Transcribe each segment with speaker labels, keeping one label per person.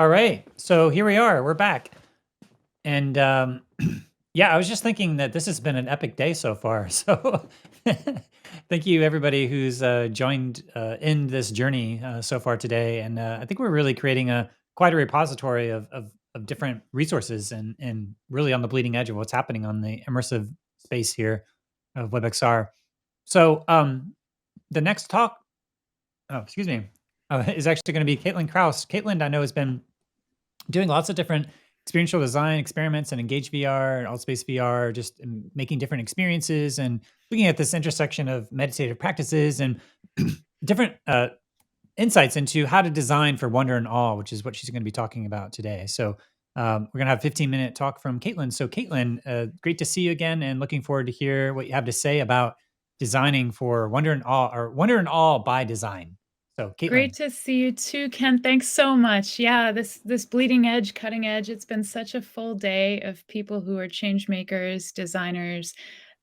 Speaker 1: All right. So here we are. We're back. And yeah, I was just thinking that this has been an epic day so far. So thank you, everybody who's joined in this journey so far today. And I think we're really creating quite a repository of different resources and really on the bleeding edge of what's happening on the immersive space here of WebXR. So the next talk, oh, excuse me, is actually going to be Caitlin Krause. Caitlin, I know, has been doing lots of different experiential design experiments and Engage VR and Altspace VR, just making different experiences and looking at this intersection of meditative practices and different insights into how to design for wonder and awe, which is what she's going to be talking about today. So we're going to have a 15-minute talk from Caitlin. So Caitlin, great to see you again and looking forward to hear what you have to say about designing for wonder and awe or wonder and awe by design. So
Speaker 2: Great
Speaker 1: Caitlin.
Speaker 2: to see you too, Ken. Thanks so much. Yeah, this bleeding edge, cutting edge, it's been such a full day of people who are change makers, designers,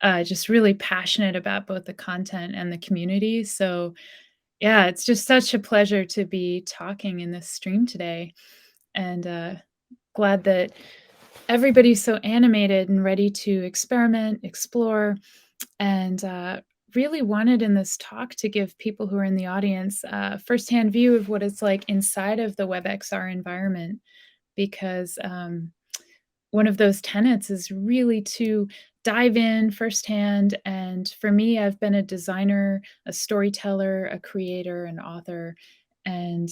Speaker 2: just really passionate about both the content and the community. So yeah, it's just such a pleasure to be talking in this stream today. And glad that everybody's so animated and ready to experiment, explore, and really wanted in this talk to give people who are in the audience a firsthand view of what it's like inside of the WebXR environment, because one of those tenets is really to dive in firsthand. And for me, I've been a designer, a storyteller, a creator, an author, and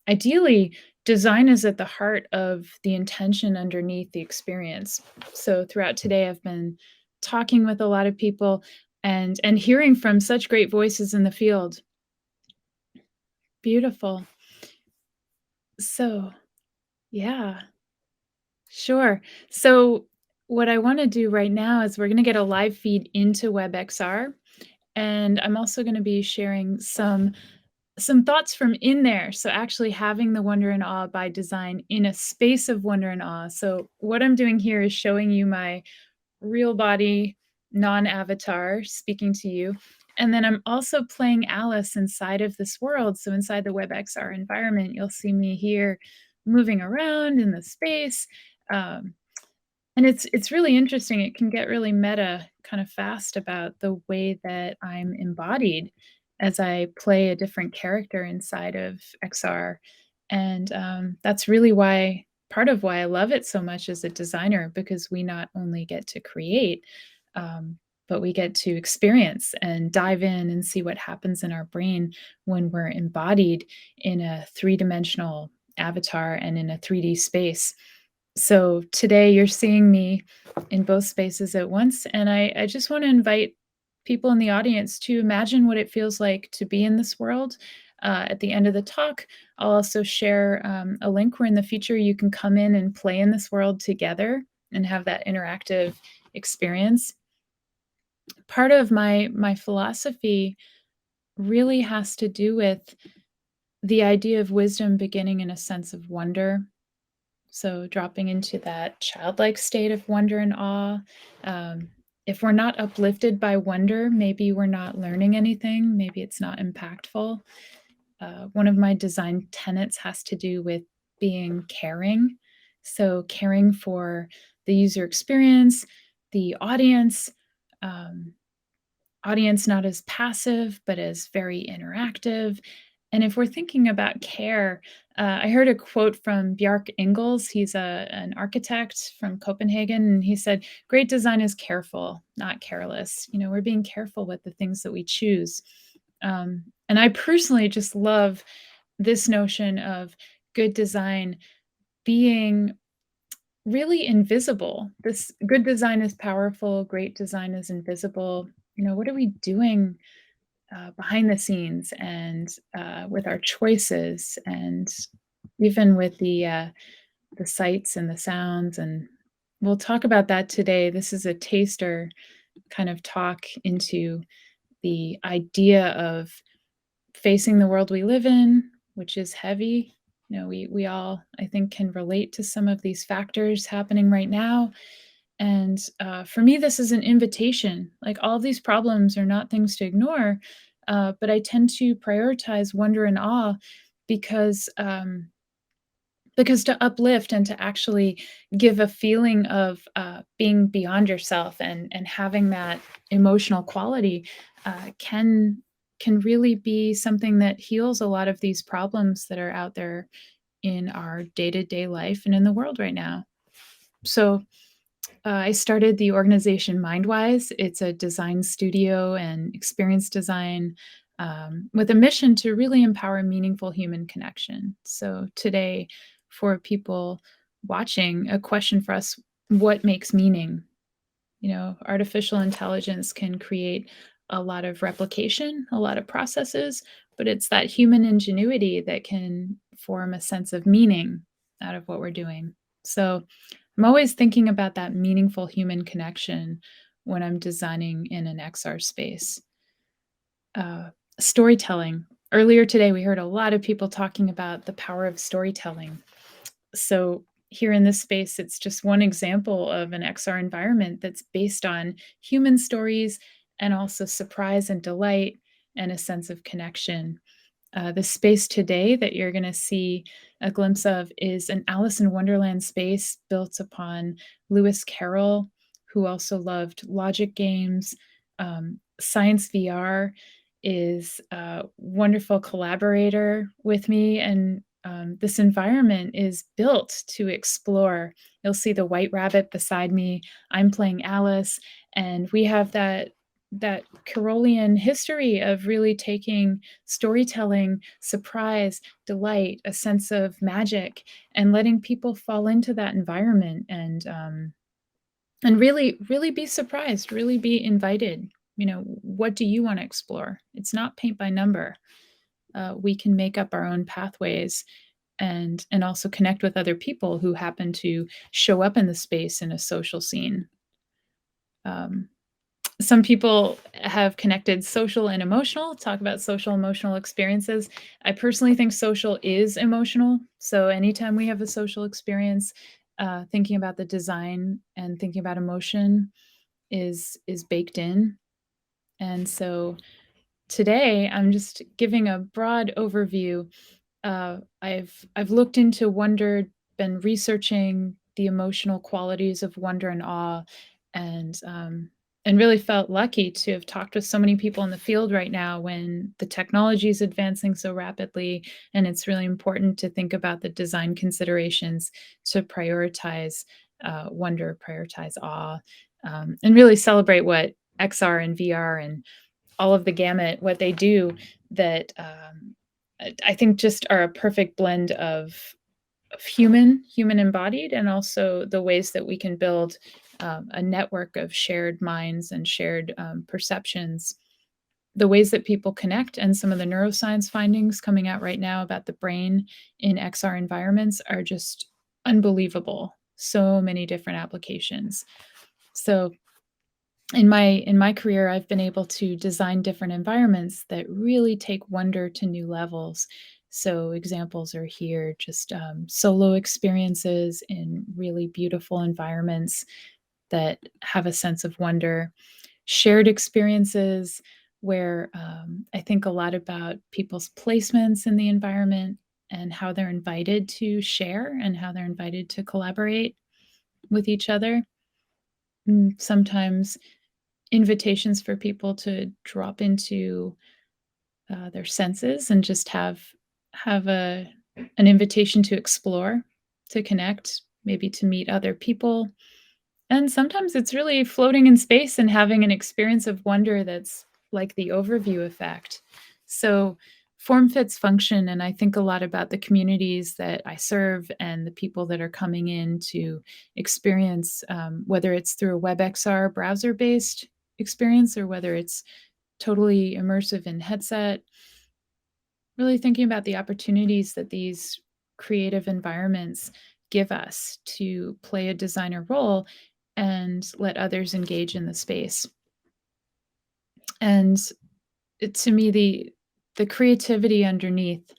Speaker 2: ideally, design is at the heart of the intention underneath the experience. So throughout today, I've been talking with a lot of people and hearing from such great voices in the field. Beautiful. So, yeah, sure. So, what I want to do right now is we're going to get a live feed into WebXR, and I'm also going to be sharing some thoughts from in there. So actually having the wonder and awe by design in a space of wonder and awe. So what I'm doing here is showing you my real body non-avatar speaking to you. And then I'm also playing Alice inside of this world. So inside the WebXR environment, you'll see me here moving around in the space. Um, and it's really interesting. It can get really meta kind of fast about the way that I'm embodied as I play a different character inside of XR. And that's really why part of why I love it so much as a designer, because we not only get to create, but we get to experience and dive in and see what happens in our brain when we're embodied in a three-dimensional avatar and in a 3D space. So today you're seeing me in both spaces at once, and I just want to invite people in the audience to imagine what it feels like to be in this world. At the end of the talk, I'll also share a link where in the future you can come in and play in this world together and have that interactive experience. Part of my philosophy really has to do with the idea of wisdom beginning in a sense of wonder. So dropping into that childlike state of wonder and awe. Um, if we're not uplifted by wonder, maybe we're not learning anything. Maybe it's not impactful. One of my design tenets has to do with being caring. So caring for the user experience, the um, audience not as passive, but as very interactive. And if we're thinking about care, I heard a quote from Bjarke Ingels. He's an architect from Copenhagen, and he said, "Great design is careful, not careless." You know, we're being careful with the things that we choose. And I personally just love this notion of good design being really invisible. This good design is powerful, great design is invisible. You know, what are we doing behind the scenes and with our choices, and even with the sights and the sounds? And we'll talk about that today. This is a taster kind of talk into the idea of facing the world we live in, which is heavy. You know, we all, I think, can relate to some of these factors happening right now. And for me, this is an invitation. Like, all of these problems are not things to ignore, but I tend to prioritize wonder and awe because because to uplift and to actually give a feeling of, being beyond yourself and having that emotional quality, can really be something that heals a lot of these problems that are out there in our day-to-day life and in the world right now. So, I started the organization Mindwise. It's a design studio and experience design, with a mission to really empower meaningful human connection. So today, for people watching, a question for us: what makes meaning? Artificial intelligence can create a lot of replication, a lot of processes, but it's that human ingenuity that can form a sense of meaning out of what we're doing. So I'm always thinking about that meaningful human connection when I'm designing in an XR space. Uh, Storytelling. Earlier today, we heard a lot of people talking about the power of storytelling. So here in this space, it's just one example of an XR environment that's based on human stories and also surprise and delight and a sense of connection. The space today that you're going to see a glimpse of is an Alice in Wonderland space built upon Lewis Carroll, who also loved logic games. Science VR is a wonderful collaborator with me, and this environment is built to explore. You'll see the white rabbit beside me. I'm playing Alice, and we have that Carolian history of really taking storytelling, surprise, delight, a sense of magic, and letting people fall into that environment and really be surprised, really be invited. What do you want to explore? It's not paint by number. We can make up our own pathways and also connect with other people who happen to show up in the space in a social scene. Um, some people have connected social and emotional, talk about social emotional experiences. I personally think social is emotional. So anytime we have a social experience, thinking about the design and thinking about emotion is baked in. And so today I'm just giving a broad overview. I've looked into wonder, been researching the emotional qualities of wonder and awe, and and really felt lucky to have talked with so many people in the field right now when the technology is advancing so rapidly, and it's really important to think about the design considerations to prioritize wonder, prioritize awe, and really celebrate what XR and VR and all of the gamut, what they do that I think just are a perfect blend of human embodied, and also the ways that we can build a network of shared minds and shared perceptions. The ways that people connect and some of the neuroscience findings coming out right now about the brain in XR environments are just unbelievable. So many different applications. So in my career, I've been able to design different environments that really take wonder to new levels. So examples are here, just solo experiences in really beautiful environments that have a sense of wonder, shared experiences where I think a lot about people's placements in the environment and how they're invited to share and how they're invited to collaborate with each other. Sometimes invitations for people to drop into their senses and just have an invitation to explore, to connect, maybe to meet other people. And sometimes it's really floating in space and having an experience of wonder that's like the overview effect. So form fits function, and I think a lot about the communities that I serve and the people that are coming in to experience, whether it's through a WebXR browser-based experience or whether it's totally immersive in headset. Really thinking about the opportunities that these creative environments give us to play a designer role and let others engage in the space. And to me, the creativity underneath,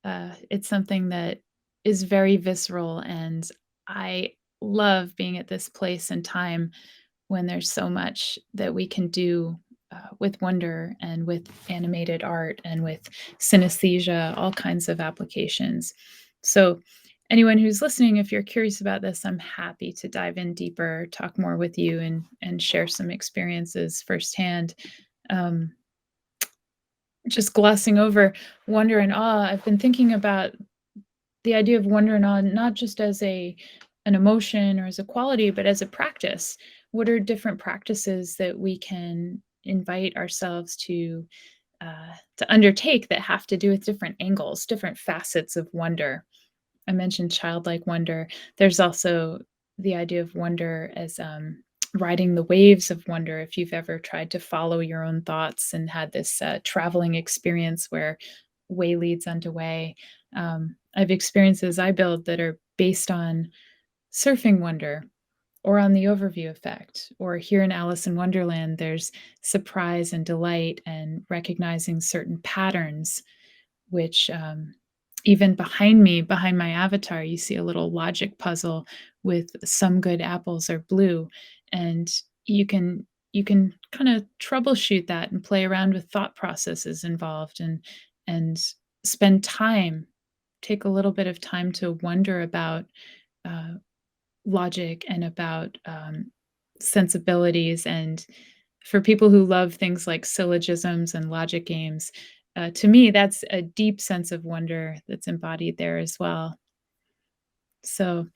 Speaker 2: it's something that is very visceral, and I love being at this place and time when there's so much that we can do with wonder and with animated art and with synesthesia, all kinds of applications. So anyone who's listening, if you're curious about this, I'm happy to dive in deeper, talk more with you, and share some experiences firsthand. Um, just glossing over wonder and awe, I've been thinking about the idea of wonder and awe not just as an emotion or as a quality, but as a practice. What are different practices that we can invite ourselves to undertake that have to do with different angles, different facets of wonder? I mentioned childlike wonder. There's also the idea of wonder as riding the waves of wonder. If you've ever tried to follow your own thoughts and had this traveling experience where way leads unto way, I have experiences I build that are based on surfing wonder or on the overview effect. Or here in Alice in Wonderland, there's surprise and delight and recognizing certain patterns which even behind me, behind my avatar, you see a little logic puzzle with some good apples are blue, and you can kind of troubleshoot that and play around with thought processes involved and spend time, take a little bit of time to wonder about uh, logic and about sensibilities. And for people who love things like syllogisms and logic games, to me, that's a deep sense of wonder that's embodied there as well. So,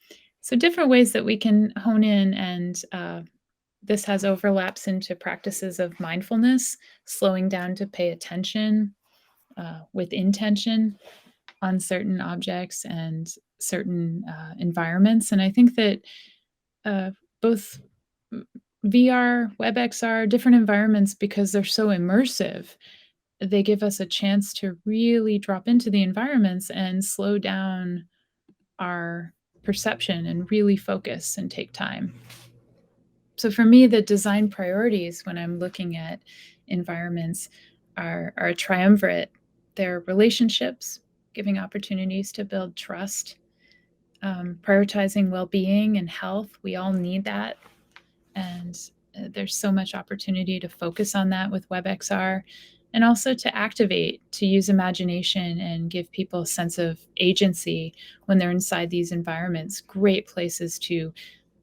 Speaker 2: so different ways that we can hone in, and this has overlaps into practices of mindfulness, slowing down to pay attention with intention on certain objects and certain environments. And I think that uh, both VR, WebXR, different environments, because they're so immersive, they give us a chance to really drop into the environments and slow down our perception and really focus and take time. So for me, the design priorities when I'm looking at environments are a triumvirate. They're relationships, giving opportunities to build trust, prioritizing well-being and health. We all need that, and there's so much opportunity to focus on that with WebXR, and also to activate, to use imagination and give people a sense of agency when they're inside these environments. Great places to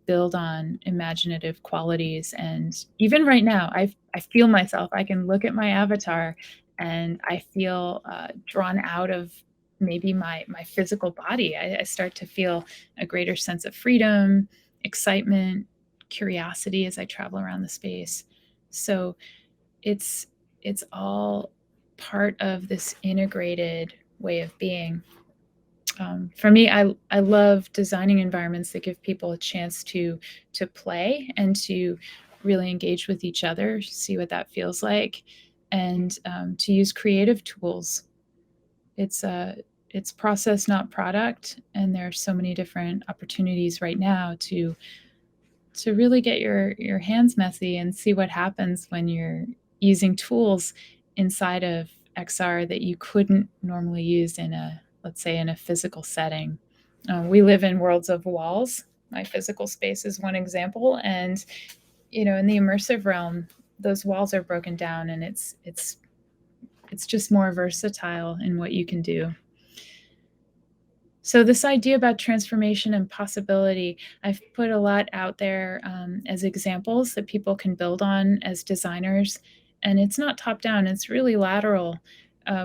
Speaker 2: build on imaginative qualities. And even right now, I feel myself. I can look at my avatar and I feel drawn out of maybe my physical body. I start to feel a greater sense of freedom, excitement, curiosity as I travel around the space. So it's it's all part of this integrated way of being. For me, I love designing environments that give people a chance to play and to really engage with each other, see what that feels like, and to use creative tools. It's process, not product, and there are so many different opportunities right now to really get your hands messy and see what happens when you're using tools inside of XR that you couldn't normally use in a, let's say, in a physical setting. We live in worlds of walls. My physical space is one example, and in the immersive realm, those walls are broken down, and it's just more versatile in what you can do. So this idea about transformation and possibility, I've put a lot out there as examples that people can build on as designers. And it's not top down, it's really lateral,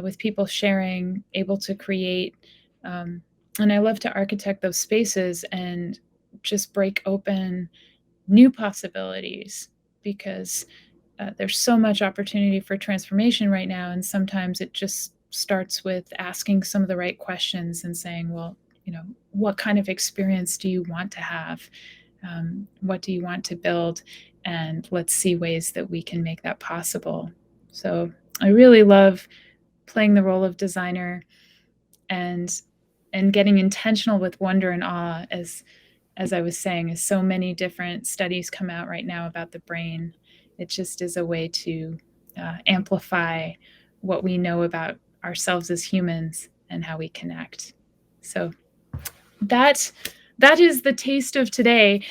Speaker 2: with people sharing, able to create. And I love to architect those spaces and just break open new possibilities, because there's so much opportunity for transformation right now. And sometimes it just starts with asking some of the right questions and saying, well, what kind of experience do you want to have? What do you want to build? And let's see ways that we can make that possible. So I really love playing the role of designer and getting intentional with wonder and awe, as I was saying, as so many different studies come out right now about the brain. It just is a way to amplify what we know about ourselves as humans and how we connect. So that that is the taste of today.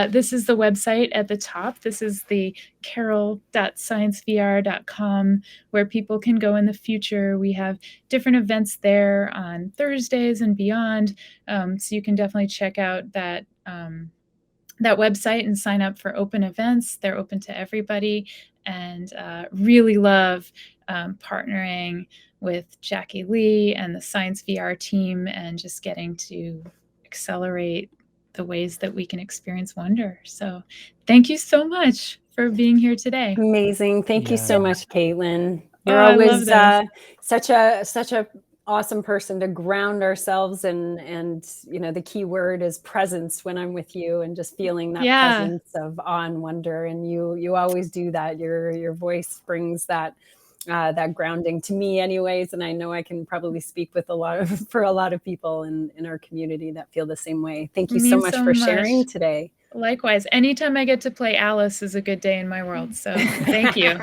Speaker 2: This is the website at the top. This is the carol.sciencevr.com, where people can go in the future. We have different events there on Thursdays and beyond. So you can definitely check out that website and sign up for open events. They're open to everybody, and really love partnering with Jackie Lee and the Science VR team and just getting to accelerate the ways that we can experience wonder. So thank you so much for being here today.
Speaker 3: Amazing. Thank you so
Speaker 1: Yeah.
Speaker 3: much, Caitlin.
Speaker 2: Oh,
Speaker 3: You're
Speaker 2: I love
Speaker 3: always
Speaker 2: this.
Speaker 3: such a awesome person to ground ourselves, and the key word is presence when I'm with you, and just feeling that
Speaker 2: Yeah.
Speaker 3: presence of awe and wonder. And you always do that. Your voice brings that grounding to me anyways, and I know I can probably speak with for a lot of people in our community that feel the same way. Thank you so
Speaker 2: Means
Speaker 3: much
Speaker 2: so
Speaker 3: for
Speaker 2: much.
Speaker 3: sharing today.
Speaker 2: Likewise, anytime I get to play Alice is a good day in my world. So thank you.